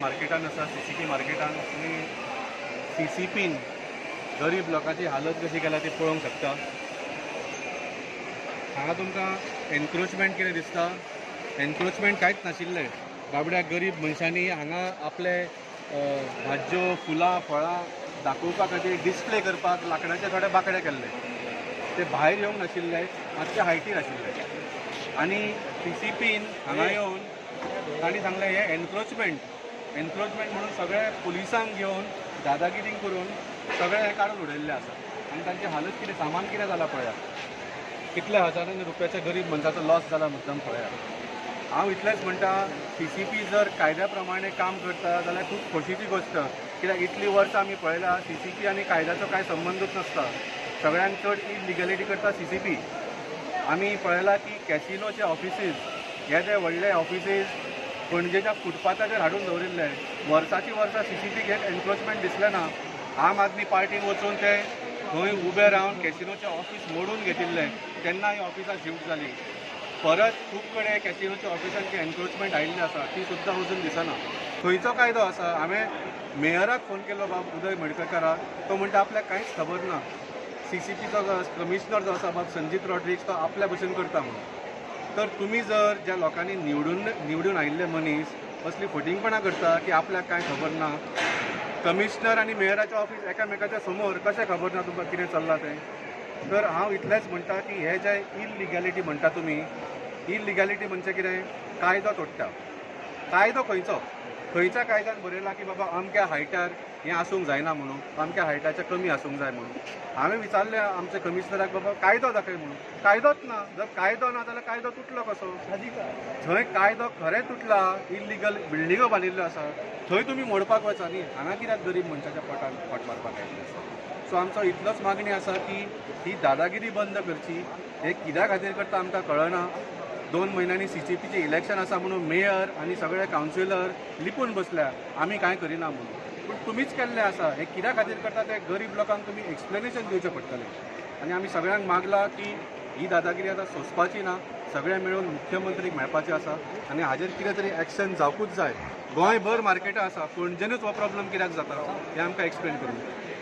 मार्केटान आसा सीसीपी मार्केटान तुमी सीसीपीन गरीब लोकांची हालत कशी केल्या ती पळोवंक शकता। हांगा तुमकां एनक्रोचमेंट कितें दिसता? एनक्रोचमेंट कांयच नाशिल्लें। बाबड्याक गरीब मनशांनी हांगा आपले भाज्यो फुलां फळां दाखोवपा खातीर डिस्प्ले करपाक लाकडाचे थोडे बांकडे केल्ले। ते भायर येवंक नाशिल्ले, मातशे हायटीर आशिल्ले आनी सीसीपीन हांगा येवन तांणी सांगलें हें एनक्रोचमेंट म्हणून सगळे पुलिसांक घेवन दादागिरी करून सगळे हे काडून उडयल्ले आसा आनी तांची हालत कितें सामान कितें जाला पळयात। कितल्या हजारांनी रुपयाच्या गरीब मनशाचो लॉस जाला मुद्दम पळयात। हांव इतलेंच म्हणटा सीसीपी जर कायद्या प्रमाणे काम करता जाल्यार खूब खोशेची गोश्ट, कित्याक इतलीं वर्सां आमी पळयलां सीसीपी आनी कायद्याचो कांय संबंदूच नासता। सगळ्यांत चड इलिगॅलिटी करता सीसीपी। आमी पळयलां की कॅसिनोचे ऑफिसीस हे जे व्हडले ऑफिसीस पणजेच्या फुटपाथाचेर हाडून दवरिल्ले, वर्सांची वर्सां सीसीपीक एक एनक्रोचमेंट दिसलें ना। आम आदमी पार्टीन वचून ते थंय उबे रावन कॅसिनोचें ऑफिस मोडून घेतिल्लें, तेन्ना ही ऑफिसां शिफ्ट जाली। परत खूब कडेन कॅसिनोच्या ऑफिसांची एनक्रोचमेंट आयिल्ली आसा, ती सुद्दां अजून दिसना। खंयचो कायदो आसा? हांवें मेयराक फोन केलो बाब उदय मडकयकाराक, तो म्हणटा आपल्याक कांयच खबर ना। सीसीपीचो कमिशनर जो आसा बाब संजीत रॉड्रिक्स तो आपल्या भशेन करता म्हणून। तर तुमी जर ज्या लोकांनी निवडून आयिल्ले मनीस असली फटिंगपणां करता की आपल्याक कांय खबर ना, कमिशनर आनी मेयराचें ऑफिस एकामेकाच्या समोर कशें खबर ना तुमकां कितें चल्लां तें? तर हांव इतलेंच म्हणटा की हे जे इलिगॅलिटी म्हणटा तुमी, इलिगॅलिटी म्हणजे कितें? कायदो तोडटा। कायदो खंयचो? खंयच्या कायद्यान बरयलां की बाबा अमक्या हायटार हें आसूंक जायना म्हणून, अमक्या हायटाच्या कमी आसूंक जाय म्हणून। हांवें विचारलें आमच्या कमिशनराक बाबा कायदो दाखय म्हणून, कायदोच ना। जर कायदो ना जाल्यार कायदो तुटलो कसो? थंय कायदो खरें तुटला, इलिगल बिल्डिंगो बांदिल्ल्यो आसा, थंय तुमी मोडपाक वचा न्ही। हांगा कित्याक गरीब मनशाच्या पोटान फट मारपाक आयिल्ले आसा? सो आमचो इतलोच मागणी आसा की ही दादागिरी बंद करची। हे कित्या खातीर करता आमकां कळना। 2 म्हयन्यांनी सीसीपीचें इलेक्शन आसा म्हणून मेयर आनी सगळे कावन्सिलर लिपून बसल्या आमी कांय करिना म्हणून, पूण तुमीच केल्लें आसा। हे कित्या खातीर करता ते गरीब लोकांक तुमी एक्सप्लेनेशन दिवचें पडटलें। आनी आमी सगळ्यांक मागला की ही दादागिरी आतां सोंसपाची ना, सगळे मेळून मुख्यमंत्रीक मेळपाचें आसा आनी हाजेर कितें तरी एक्शन जावपूच जाय। गोंयभर मार्केटां आसा, पणजेनूच हो प्रॉब्लम कित्याक जाता हें आमकां एक्सप्लेन करूंक जाय।